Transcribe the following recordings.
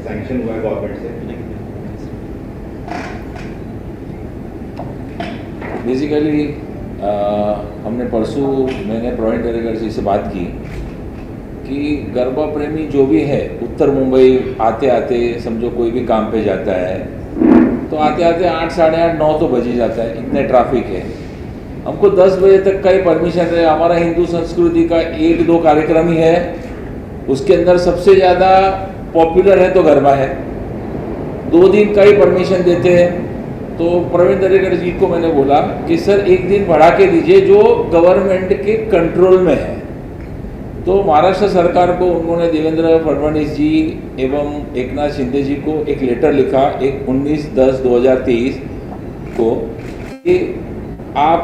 Sanction हुआ है government से? बेसिकली हमने परसों मैंने प्रवीण दरेकर जी से बात की कि गरबा प्रेमी जो भी है उत्तर मुंबई आते आते समझो कोई भी काम पे जाता है तो आते आते 8, साढ़े 8, 9 तो बज ही जाता है, इतने ट्रैफिक है। हमको 10 बजे तक का ही परमिशन है। हमारा हिंदू संस्कृति का 1-2 कार्यक्रम ही है, उसके अंदर सबसे ज़्यादा पॉपुलर है तो गरबा है। 2 दिन का ही परमिशन देते हैं। तो प्रवीण दरेकर जी को मैंने बोला कि सर 1 दिन बढ़ा के दीजिए जो गवर्नमेंट के कंट्रोल में है। तो महाराष्ट्र सरकार को उन्होंने देवेंद्र फडणवीस जी एवं एकनाथ शिंदे जी को एक लेटर लिखा 19/10/2023 को कि आप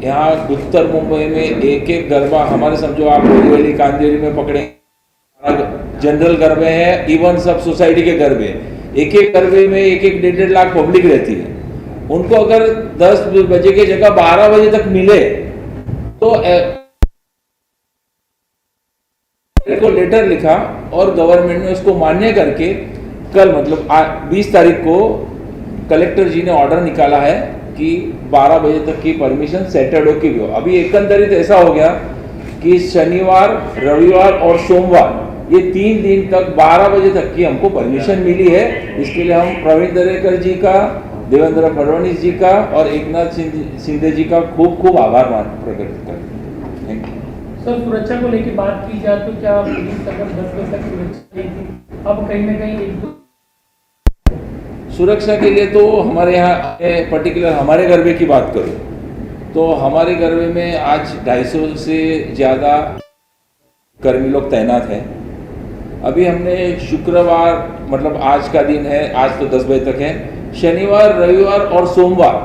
यहाँ उत्तर मुंबई में एक गरबा हमारे समझो आप बोरीवली कांदिवली में पकड़े जनरल गरबे हैं, इवन सब सोसाइटी के गरबे, एक गरबे में 1-1, 1.5 लाख पब्लिक रहती है। उनको अगर 10 बजे की जगह 12 बजे तक मिले तो को लेटर लिखा और गवर्नमेंट ने उसको मान्य करके कल मतलब 20 तारीख को कलेक्टर जी ने ऑर्डर निकाला है कि 12 बजे तक की परमिशन सैटरडे की भी हो। अभी एकंदरित ऐसा हो गया कि शनिवार, रविवार और सोमवार ये 3 दिन तक 12 बजे तक की हमको परमिशन मिली है। इसके लिए हम प्रवीण दरेकर जी का, देवेंद्र फडणवीस जी का और एकनाथ शिंदे जी का खूब खूब आभार प्रकट करते हैं। Thank you. सर, सुरक्षा को लेकर बात की जाए तो क्या पुलिस अगर 10 बजे तक सुरक्षा दी थी, अब कहीं ना कहीं सुरक्षा के लिए तो हमारे यहाँ पर्टिकुलर हमारे गरबे की बात करूँ तो हमारे गरबे में आज 250 से ज़्यादा कर्मी लोग तैनात हैं। अभी हमने शुक्रवार मतलब आज का दिन है, आज तो 10 बजे तक है, शनिवार, रविवार और सोमवार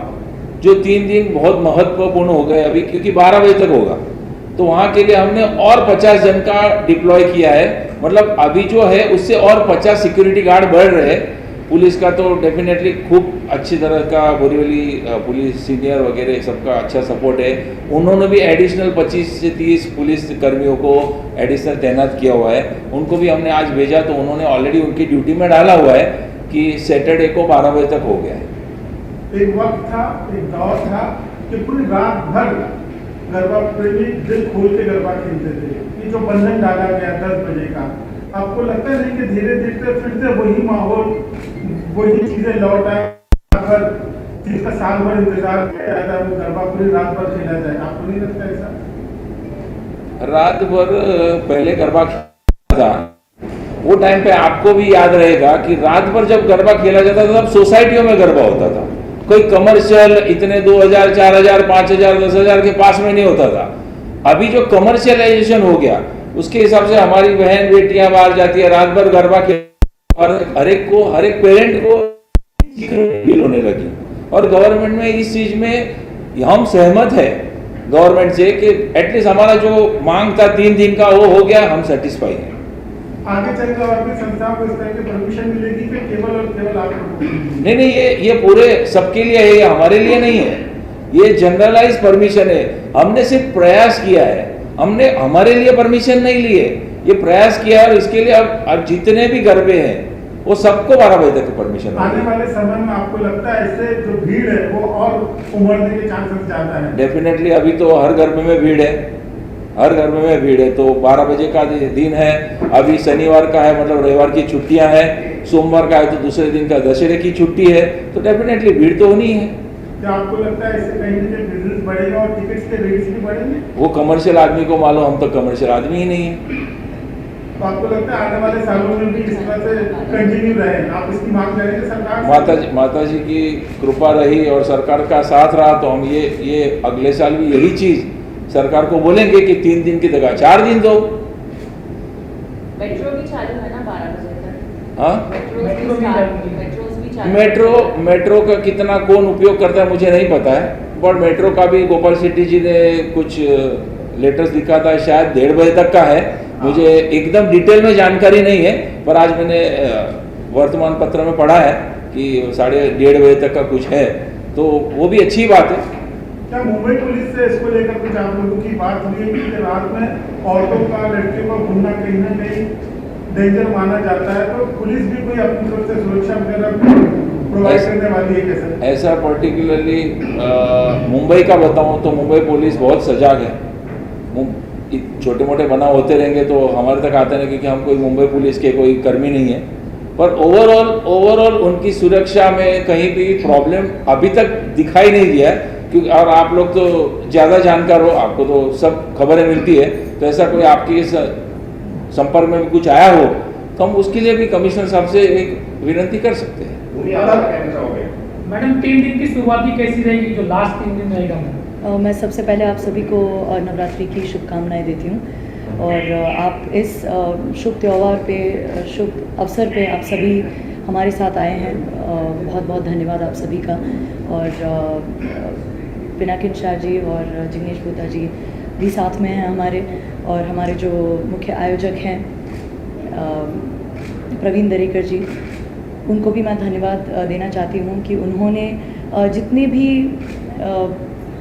जो 3 दिन बहुत महत्वपूर्ण हो गए अभी क्योंकि 12 बजे तक होगा, तो वहाँ के लिए हमने और 50 जन का डिप्लॉय किया है। मतलब अभी जो है उससे और 50 सिक्योरिटी गार्ड बढ़ रहे हैं। पुलिस का तो डेफिनेटली खूब अच्छी तरह का बोरीवली पुलिस सीनियर वगैरह सबका अच्छा सपोर्ट है। उन्होंने भी एडिशनल 25 से 30 पुलिस कर्मियों को एडिशनल तैनात किया हुआ है। उनको भी हमने आज भेजा तो उन्होंने ऑलरेडी उनकी ड्यूटी में डाला हुआ है कि सैटरडे को 12 बजे तक हो गया है। एक वक्त था, एक दौर था कि पूरी रात भर गरबा प्रेमी दिल खोल के गरबा खेलते थे। ये जो बंधन डाला गया 10 बजे का, आपको लगता नहीं कि धीरे धीरे फिर से वही माहौल, वही चीजें लौट आए जिसका साल भर इंतजार किया जाता है, वो गरबा पूरी रात भर खेला जाए? आपको नहीं लगता ऐसा? रात भर पहले गरबा था वो टाइम पे आपको भी याद रहेगा कि रात भर जब गरबा खेला जाता था तब सोसाइटियों में गरबा होता था। कोई कमर्शियल इतने 2000, 4000, 5000, 10,000 के पास में नहीं होता था। अभी जो कमर्शियलाइजेशन हो गया उसके हिसाब से हमारी बहन बेटियां बाहर जाती है, रात भर गरबा खेल और हर एक पेरेंट को फील होने लगी। और गवर्नमेंट में इस चीज में हम सहमत है गवर्नमेंट से कि एटलीस्ट हमारा जो मांग था 3 दिन का वो हो गया, हम सेटिस्फाई हैं। आगे चलकर और भी संस्थाओं को इस तरह की परमिशन मिलेगी कि केवल और केवल आपको? नहीं, ये पूरे सबके लिए है, ये हमारे लिए नहीं है। ये जनरलाइज परमिशन है। हमने सिर्फ प्रयास किया है, हमने हमारे लिए परमिशन नहीं ली है, ये प्रयास किया है। और इसके लिए अब जितने भी गरबे हैं वो सबको 12 बजे तक परमिशन। आने वाले समय में आपको लगता है इससे जो भीड़ है वो और उमड़ने के चांसेस ज्यादा है? डेफिनेटली अभी तो हर गरबे में भीड़ है, हर गरबे में भीड़ है। तो 12 बजे का दिन है, अभी शनिवार का है मतलब रविवार की छुट्टियां हैं, सोमवार का है तो दूसरे दिन का दशहरे की छुट्टी है, तो डेफिनेटली भीड़ तो होनी है। क्या आपको लगता है इससे कहीं ना कहीं बिजनेस बढ़ेगा और टिकट्स के रेट्स भी बढ़ेंगे? वो कमर्शियल आदमी को मालूम, हम तो कमर्शियल आदमी ही नहीं है। तो आपको लगता है आने वाले सालों में भी इस तरह से कंटिन्यू रहे? आप इसकी मांग करेंगे सरकार से? माता जी की कृपा रही और सरकार का साथ रहा तो हम ये अगले साल भी यही चीज सरकार को बोलेंगे कि 3 दिन की जगह 4 दिन दो। मेट्रो भी चालू है ना 12 बजे तक? हाँ, मेट्रो का कितना कौन उपयोग करता है मुझे नहीं पता है, बट मेट्रो का भी गोपाल शेट्टी जी ने कुछ लेटर्स दिखा था, शायद 1:30 बजे तक का है। मुझे एकदम डिटेल में जानकारी नहीं है, पर आज मैंने वर्तमान पत्र में पढ़ा है कि 1:30 बजे तक का कुछ है, तो वो भी अच्छी बात है। क्या मुंबई पुलिस से इसको लेकर कुछ आप लोगों की बात हुई है कि रात में औरतों का, लड़कियों का घूमना कहीं ना कहीं डेंजर माना जाता है, तो पुलिस भी कोई अपनी तरफ से सुरक्षा वगैरह प्रोवाइड करने वाली है कैसे? ऐसा पर्टिकुलरली मुंबई का बताऊं तो मुंबई पुलिस बहुत सजाग है। छोटे मोटे बनाव होते रहेंगे तो हमारे तक आते नहीं, क्योंकि हम कोई मुंबई पुलिस के कोई कर्मी नहीं है। पर ओवरऑल उनकी सुरक्षा में कहीं भी प्रॉब्लम अभी तक दिखाई नहीं दिया है, क्योंकि और आप लोग तो ज़्यादा जानकार हो, आपको तो सब खबरें मिलती है, तो ऐसा कोई आपके संपर्क में भी कुछ आया हो तो हम उसके लिए भी कमिश्नर साहब से एक विनती कर सकते हैं। मैडम 3 दिन की शुरुआती कैसी रहेगी, जो लास्ट 3 दिन रहेगा? मैं सबसे पहले आप सभी को नवरात्रि की शुभकामनाएं देती हूँ और आप इस शुभ त्यौहार पे, शुभ अवसर पे आप सभी हमारे साथ आए हैं। बहुत बहुत धन्यवाद आप सभी का। और पिनाकिन शाह जी और जिग्नेश भूता जी भी साथ में हैं हमारे, और हमारे जो मुख्य आयोजक हैं प्रवीण दरेकर जी, उनको भी मैं धन्यवाद देना चाहती हूँ कि उन्होंने जितने भी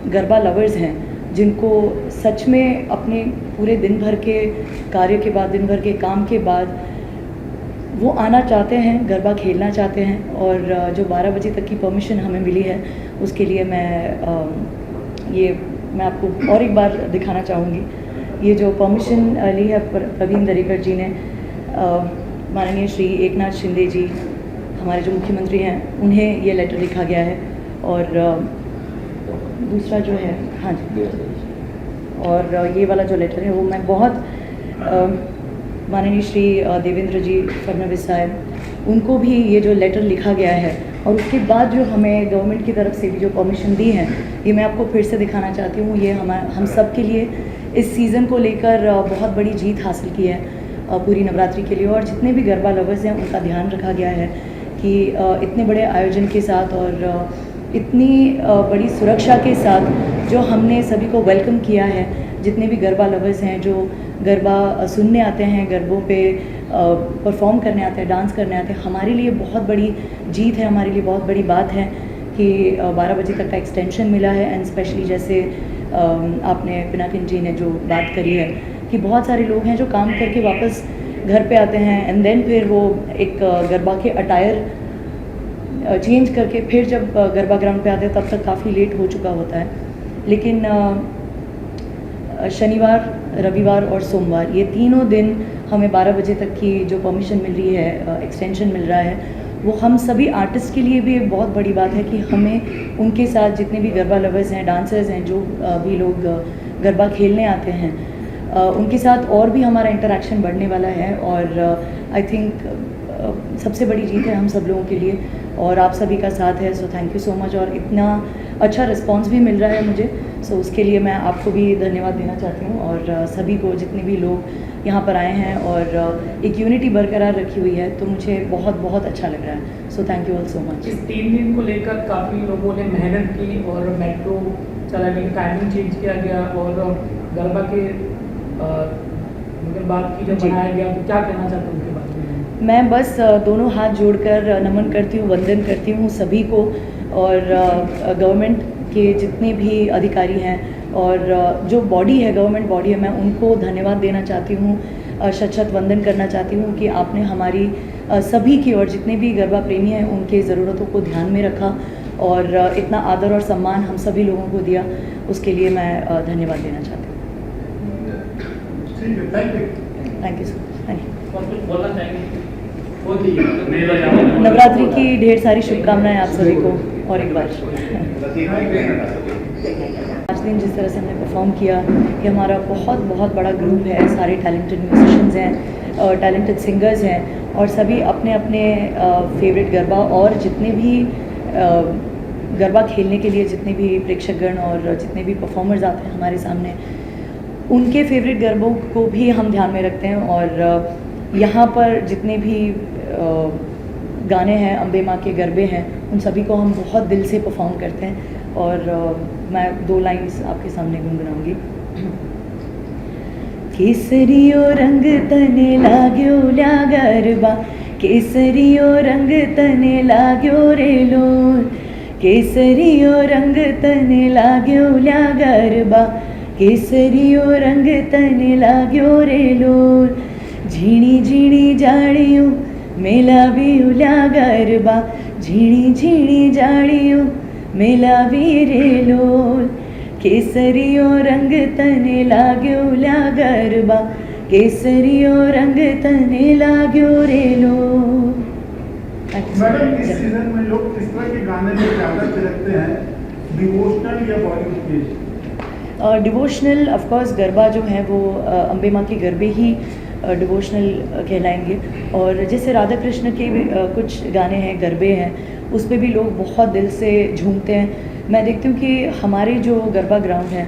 गरबा लवर्स हैं, जिनको सच में अपने पूरे दिन भर के कार्य के बाद, दिन भर के काम के बाद वो आना चाहते हैं, गरबा खेलना चाहते हैं, और जो 12 बजे तक की परमिशन हमें मिली है उसके लिए मैं आपको और एक बार दिखाना चाहूँगी। ये जो परमिशन ली है प्रवीण दरेकर जी ने, माननीय श्री एकनाथ शिंदे जी हमारे जो मुख्यमंत्री हैं, उन्हें ये लेटर लिखा गया है। और दूसरा जो है, हाँ जी, और ये वाला जो लेटर है वो मैं बहुत माननीय श्री देवेंद्र जी फडणवीस साहब, उनको भी ये जो लेटर लिखा गया है और उसके बाद जो हमें गवर्नमेंट की तरफ से भी जो परमिशन दी है, ये मैं आपको फिर से दिखाना चाहती हूँ। ये हम सब के लिए इस सीज़न को लेकर बहुत बड़ी जीत हासिल की है पूरी नवरात्रि के लिए। और जितने भी गरबा लवर्स हैं उनका ध्यान रखा गया है कि इतने बड़े आयोजन के साथ और इतनी बड़ी सुरक्षा के साथ जो हमने सभी को वेलकम किया है, जितने भी गरबा लवर्स हैं जो गरबा सुनने आते हैं, गरबों पे परफॉर्म करने आते हैं, डांस करने आते हैं, हमारे लिए बहुत बड़ी जीत है, हमारे लिए बहुत बड़ी बात है कि 12 बजे तक का एक्सटेंशन मिला है। एंड स्पेशली जैसे आपने पिनाकिन जी ने जो बात करी है कि बहुत सारे लोग हैं जो काम करके वापस घर पे आते हैं एंड देन फिर वो एक गरबा के अटायर चेंज करके फिर जब गरबा ग्राउंड पे आते हैं तब तक काफ़ी लेट हो चुका होता है। लेकिन शनिवार, रविवार और सोमवार, ये तीनों दिन हमें 12 बजे तक की जो परमिशन मिल रही है, एक्सटेंशन मिल रहा है, वो हम सभी आर्टिस्ट के लिए भी एक बहुत बड़ी बात है कि हमें उनके साथ जितने भी गरबा लवर्स हैं, डांसर्स हैं, जो भी लोग गरबा खेलने आते हैं, उनके साथ और भी हमारा इंटरेक्शन बढ़ने वाला है। और आई थिंक सबसे बड़ी जीत है हम सब लोगों के लिए और आप सभी का साथ है। So thank you so much. और इतना अच्छा रिस्पांस भी मिल रहा है मुझे, सो उसके लिए मैं आपको भी धन्यवाद देना चाहती हूँ और सभी को, जितने भी लोग यहाँ पर आए हैं और एक यूनिटी बरकरार रखी हुई है, तो मुझे बहुत बहुत अच्छा लग रहा है। So thank you all so much. इस 3 दिन को लेकर काफ़ी लोगों ने मेहनत की और मेट्रो चलाने की टाइमिंग चेंज किया गया और गरबा के बात की जब बनाया गया, तो क्या कहना चाहते हैं उनके बारे में? मैं बस दोनों हाथ जोड़कर नमन करती हूँ, वंदन करती हूँ सभी को, और गवर्नमेंट के जितने भी अधिकारी हैं और जो बॉडी है, गवर्नमेंट बॉडी है, मैं उनको धन्यवाद देना चाहती हूँ, शत शत वंदन करना चाहती हूँ कि आपने हमारी सभी की और जितने भी गरबा प्रेमी हैं उनके ज़रूरतों को ध्यान में रखा और इतना आदर और सम्मान हम सभी लोगों को दिया, उसके लिए मैं धन्यवाद देना चाहती हूँ। Thank you so much. Thank you. Navratri की ढेर सारी शुभकामनाएं आप सभी को और एक बार। 5 दिन जिस तरह से हमने परफॉर्म किया, कि हमारा बहुत बहुत बड़ा ग्रुप है, सारे टैलेंटेड म्यूजिशियंस हैं, टैलेंटेड सिंगर्स हैं और सभी अपने अपने फेवरेट गरबा और जितने भी गरबा खेलने के लिए जितने भी प्रेक्षकगण और जितने भी परफॉर्मर्स आते हैं हमारे सामने, उनके फेवरेट गरबों को भी हम ध्यान में रखते हैं। और यहाँ पर जितने भी गाने हैं, अम्बे माँ के गरबे हैं, उन सभी को हम बहुत दिल से परफॉर्म करते हैं। और मैं 2 लाइन्स आपके सामने गुनगुनाऊंगी। केसरियो रंग तने लाग्यो ल्या गरबा, केसरियो रंग तने लाग्यो रे लोल, केसरियो रंग तने लाग्यो ल्या गरबा, केसरियो रंग तने लाग्यो रे लोल, झीणी झीणी जाळीओ मेलावी उल्या गरबा, झीणी झीणी जाळीओ मेलावी रे लोल, केसरियो रंग तने लाग्यो ल्या गरबा, केसरियो रंग तने लाग्यो रे लोल। मैडम इस सीजन में लोग किस तरह के गाने में ज़्यादा थिरकते हैं, डिवोशनल या बॉलीवुड के? डिवोशनल ऑफ कोर्स गरबा जो है वो अम्बे माँ के गरबे ही डिवोशनल कहलाएंगे। और जैसे राधा कृष्ण के भी कुछ गाने हैं, गरबे हैं, उस पे भी लोग बहुत दिल से झूमते हैं। मैं देखती हूँ कि हमारे जो गरबा ग्राउंड है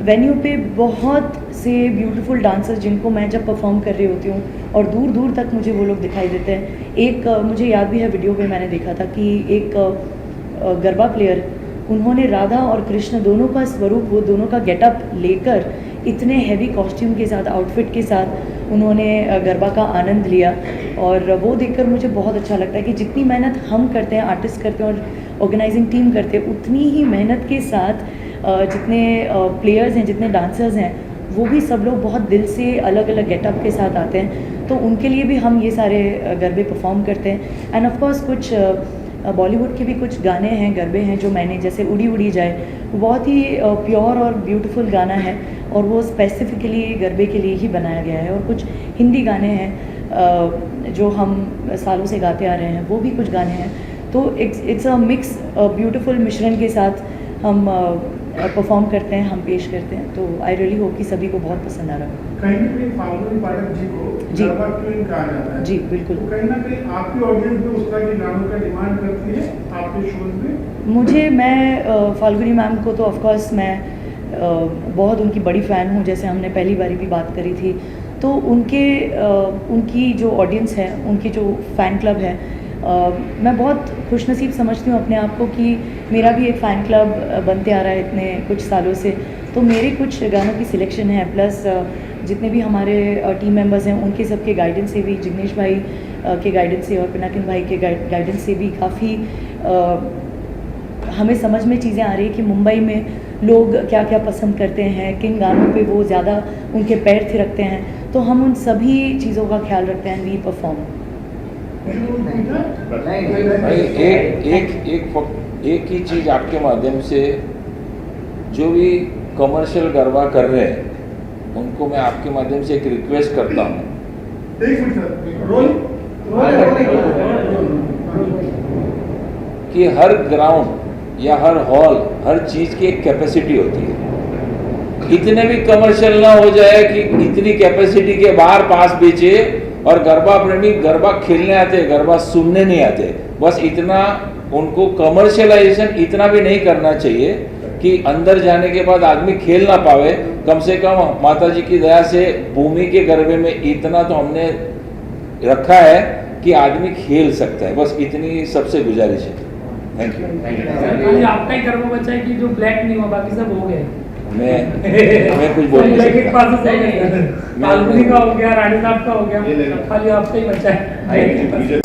वेन्यू पे बहुत से ब्यूटीफुल डांसर्स जिनको मैं जब परफॉर्म कर रही होती हूँ और दूर दूर तक मुझे वो लोग दिखाई देते हैं। एक मुझे याद भी है वीडियो पे मैंने देखा था कि एक गरबा प्लेयर, उन्होंने राधा और कृष्ण दोनों का स्वरूप, वो दोनों का गेटअप लेकर इतने हैवी कॉस्ट्यूम के साथ, आउटफिट के साथ उन्होंने गरबा का आनंद लिया। और वो देखकर मुझे बहुत अच्छा लगता है कि जितनी मेहनत हम करते हैं, आर्टिस्ट करते हैं और ऑर्गेनाइजिंग टीम करते हैं, उतनी ही मेहनत के साथ जितने प्लेयर्स हैं, जितने डांसर्स हैं, वो भी सब लोग बहुत दिल से अलग अलग गेटअप के साथ आते हैं। तो उनके लिए भी हम ये सारे गरबे परफॉर्म करते हैं। एंड ऑफ कोर्स कुछ बॉलीवुड के भी कुछ गाने हैं, गरबे हैं जो मैंने, जैसे उड़ी उड़ी जाए, वो बहुत ही प्योर और ब्यूटीफुल गाना है और वो स्पेसिफिकली गरबे के लिए ही बनाया गया है। और कुछ हिंदी गाने हैं जो हम सालों से गाते आ रहे हैं, वो भी कुछ गाने हैं। तो इट्स अ मिक्स, ब्यूटीफुल मिश्रण के साथ हम परफॉर्म करते हैं, हम पेश करते हैं। तो आई रियली होप कि सभी को बहुत पसंद आ रहा है। कहीं ना कहीं फाल्गुनी पाठक जी को जी। गरबा क्वीन कहा जाता है। जी बिल्कुल। तो कहीं ना कहीं आपकी ऑडियंस भी उस तरह के गानों का डिमांड करती है आपके शोज में? मैं फाल्गुनी मैम को तो ऑफ कोर्स मैं बहुत उनकी बड़ी फ़ैन हूँ। जैसे हमने पहली बारी भी बात करी थी, तो उनकी जो ऑडियंस है, उनकी जो फ़ैन क्लब है, मैं बहुत खुशनसीब समझती हूँ अपने आप को कि मेरा भी एक फ़ैन क्लब बनते आ रहा है इतने कुछ सालों से। तो मेरे कुछ गानों की सिलेक्शन है, प्लस जितने भी हमारे टीम मेंबर्स हैं उनके सबके गाइडेंस से भी, जिग्नेश भाई के गाइडेंस से और पिनाकिन भाई के गाइडेंस से भी काफ़ी हमें समझ में चीज़ें आ रही है कि मुंबई में लोग क्या क्या पसंद करते हैं, किन गानों पे वो ज़्यादा उनके पैर थिरकते हैं। तो हम उन सभी चीज़ों का ख्याल रखते हैं, वी परफॉर्म। भाई एक ही चीज़ आपके माध्यम से, जो भी कमर्शियल गरबा कर रहे हैं उनको मैं आपके माध्यम से एक रिक्वेस्ट करता हूँ। एक मिनट सर, रोल कि हर ग्राउंड या हर हॉल, हर चीज़ की एक कैपेसिटी होती है। इतने भी कमर्शियल ना हो जाए कि इतनी कैपेसिटी के बाहर पास बेचे और गरबा प्रेमी गरबा खेलने आते, गरबा सुनने नहीं आते। बस इतना उनको कमर्शियलाइजेशन इतना भी नहीं करना चाहिए कि अंदर जाने के बाद आदमी खेल ना पावे। कम से कम माता जी की दया से भूमि के गरबे में इतना तो हमने रखा है कि आदमी खेल सकता है। बस इतनी सबसे गुजारिश है। Thank you. आपका ही गरबा बचा है कि जो ब्लैक नहीं हुआ, बाकी सब हो गए। मैं कुछ बोल नहीं सकता। फाल्गुनी का हो गया, रानी साहब का हो गया, खाली आपका ही बचा है।